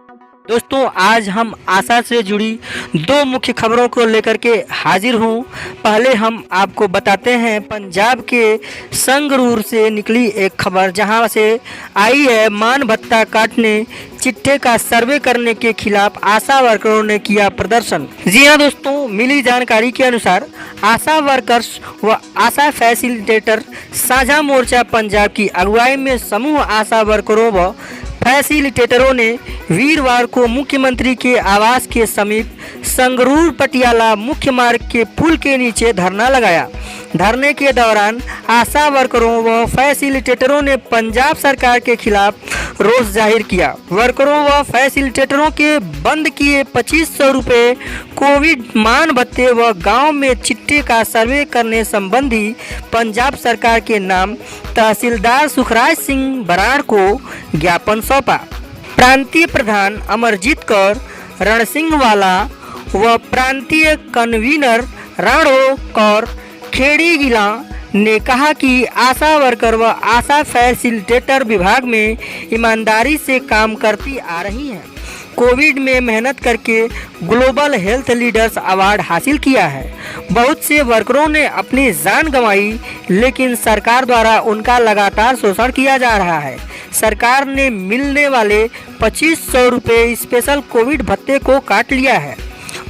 दोस्तों, आज हम आशा से जुड़ी दो मुख्य खबरों को लेकर के हाजिर हूँ। पहले हम आपको बताते हैं पंजाब के संगरूर से निकली एक खबर, जहां से आई है मान भत्ता काटने चिट्ठे का सर्वे करने के खिलाफ आशा वर्करों ने किया प्रदर्शन। जी हां दोस्तों, मिली जानकारी के अनुसार आशा वर्कर्स व आशा फैसिलिटेटर साझा मोर्चा पंजाब की अगुवाई में समूह आशा वर्करों व फैसिलिटेटरों ने वीरवार को मुख्यमंत्री के आवास के समीप संगरूर पटियाला मुख्य मार्ग के पुल के नीचे धरना लगाया। धरने के दौरान आशा वर्करों व फैसिलिटेटरों ने पंजाब सरकार के खिलाफ रोष जाहिर किया। वर्करों व फैसिलिटेटरों के बंद किए 2500 रुपये कोविड मान भत्ते व गांव में चिट्ठे का सर्वे करने संबंधी पंजाब सरकार के नाम तहसीलदार सुखराज सिंह बराड़ को ज्ञापन सौंपा। प्रांतीय प्रधान अमरजीत कौर रणसिंहवाला व प्रांतीय कन्वीनर राणो कौर खेड़ी गिला ने कहा कि आशा वर्कर व आशा फैसिलिटेटर विभाग में ईमानदारी से काम करती आ रही हैं। कोविड में मेहनत करके ग्लोबल हेल्थ लीडर्स अवार्ड हासिल किया है। बहुत से वर्करों ने अपनी जान गंवाई, लेकिन सरकार द्वारा उनका लगातार शोषण किया जा रहा है। सरकार ने मिलने वाले 2500 रुपये स्पेशल कोविड भत्ते को काट लिया है।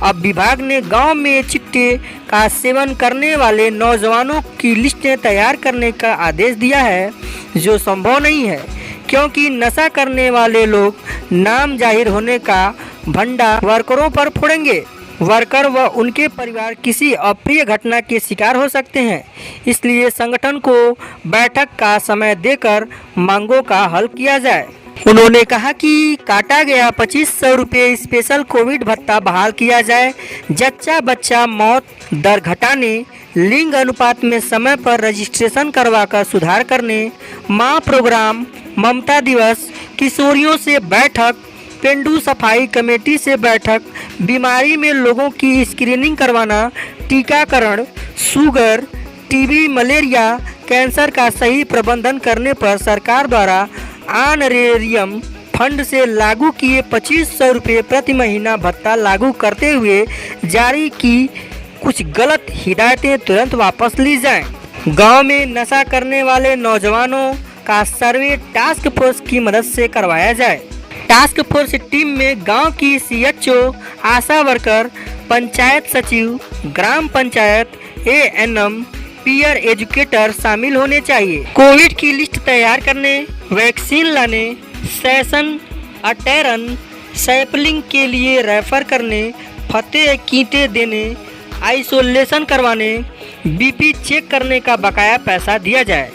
अब विभाग ने गांव में चिट्टे का सेवन करने वाले नौजवानों की लिस्टें तैयार करने का आदेश दिया है, जो संभव नहीं है क्योंकि नशा करने वाले लोग नाम जाहिर होने का भंडा वर्करों पर फोड़ेंगे। वर्कर व उनके परिवार किसी अप्रिय घटना के शिकार हो सकते हैं, इसलिए संगठन को बैठक का समय देकर मांगों का हल किया जाए। उन्होंने कहा कि काटा गया 2500 रुपये स्पेशल कोविड भत्ता बहाल किया जाए। जच्चा बच्चा मौत दर घटाने, लिंग अनुपात में समय पर रजिस्ट्रेशन करवाकर सुधार करने, माँ प्रोग्राम, ममता दिवस, किशोरियों से बैठक, पेंडू सफाई कमेटी से बैठक, बीमारी में लोगों की स्क्रीनिंग करवाना, टीकाकरण, शुगर, टीबी, मलेरिया, कैंसर का सही प्रबंधन करने पर सरकार द्वारा ऑनरेरियम फंड से लागू किए 2500 रुपये प्रति महीना भत्ता लागू करते हुए जारी की कुछ गलत हिदायतें तुरंत वापस ली जाएं। गांव में नशा करने वाले नौजवानों का सर्वे टास्क फोर्स की मदद से करवाया जाए। टास्क फोर्स टीम में गांव की सीएचओ, आशा वर्कर, पंचायत सचिव, ग्राम पंचायत, एएनएम, पीयर एजुकेटर शामिल होने चाहिए। कोविड की लिस्ट तैयार करने, वैक्सीन लाने, सेशन अटेरन सैंपलिंग के लिए रेफर करने, फतेह कीटे देने, आइसोलेशन करवाने, बीपी चेक करने का बकाया पैसा दिया जाए।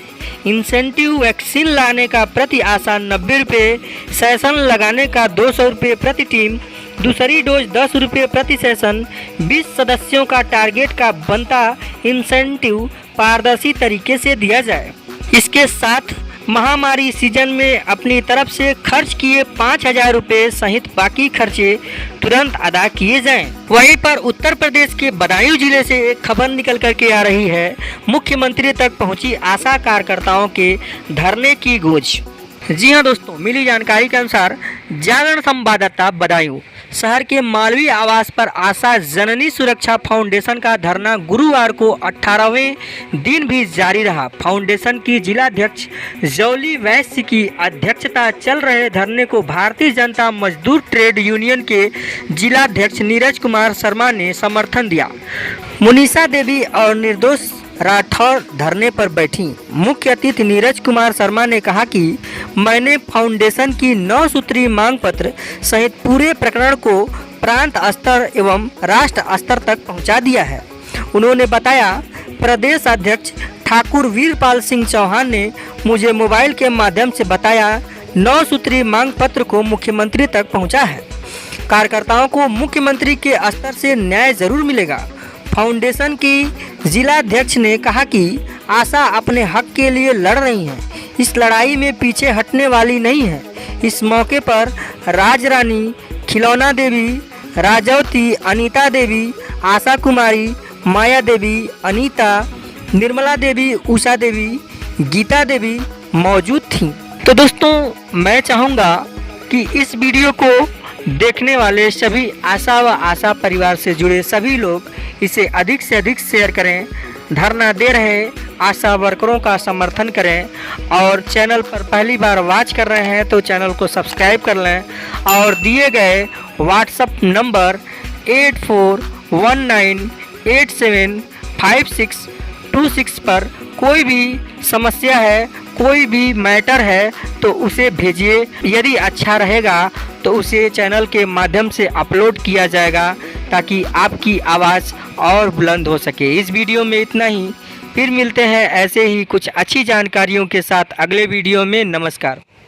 इंसेंटिव वैक्सीन लाने का प्रति आशा 90 रुपये, सेशन लगाने का 200 रुपये प्रति टीम, दूसरी डोज 10 रुपये प्रति सेशन, 20 सदस्यों का टारगेट का बनता इंसेंटिव पारदर्शी तरीके से दिया जाए। इसके साथ महामारी सीजन में अपनी तरफ से खर्च किए 5000 रुपये सहित बाकी खर्चे तुरंत अदा किए जाएं। वहीं पर उत्तर प्रदेश के बदायूं जिले से एक खबर निकल करके आ रही है। मुख्यमंत्री तक पहुंची आशा कार्यकर्ताओं के धरने की गूंज। जी हां दोस्तों, मिली जानकारी के अनुसार जागरण संवाददाता बदायूं शहर के मालवीय आवास पर आशा जननी सुरक्षा फाउंडेशन का धरना गुरुवार को 18वें दिन भी जारी रहा। फाउंडेशन की जिलाध्यक्ष जौली वैश्य की अध्यक्षता चल रहे धरने को भारतीय जनता मजदूर ट्रेड यूनियन के जिलाध्यक्ष नीरज कुमार शर्मा ने समर्थन दिया। मुनीषा देवी और निर्दोष राठौर धरने पर बैठी। मुख्य अतिथि नीरज कुमार शर्मा ने कहा कि मैंने फाउंडेशन की 9 सूत्री मांग पत्र सहित पूरे प्रकरण को प्रांत स्तर एवं राष्ट्र स्तर तक पहुंचा दिया है। उन्होंने बताया, प्रदेश अध्यक्ष ठाकुर वीरपाल सिंह चौहान ने मुझे मोबाइल के माध्यम से बताया 9 सूत्री मांग पत्र को मुख्यमंत्री तक पहुंचा है। कार्यकर्ताओं को मुख्यमंत्री के स्तर से न्याय जरूर मिलेगा। फाउंडेशन की जिलाध्यक्ष ने कहा कि आशा अपने हक के लिए लड़ रही हैं, इस लड़ाई में पीछे हटने वाली नहीं है। इस मौके पर राजरानी, खिलौना देवी, राजवती, अनीता देवी, आशा कुमारी, माया देवी, अनीता, निर्मला देवी, उषा देवी, गीता देवी मौजूद थीं। तो दोस्तों, मैं चाहूँगा कि इस वीडियो को देखने वाले सभी आशा व आशा परिवार से जुड़े सभी लोग इसे अधिक से अधिक शेयर करें। धरना दे रहे आशा वर्करों का समर्थन करें और चैनल पर पहली बार वॉच कर रहे हैं तो चैनल को सब्सक्राइब कर लें और दिए गए व्हाट्सएप नंबर 8419875626 पर कोई भी समस्या है, कोई भी मैटर है तो उसे भेजिए। यदि अच्छा रहेगा तो उसे चैनल के माध्यम से अपलोड किया जाएगा ताकि आपकी आवाज़ और बुलंद हो सके। इस वीडियो में इतना ही, फिर मिलते हैं ऐसे ही कुछ अच्छी जानकारियों के साथ अगले वीडियो में। नमस्कार।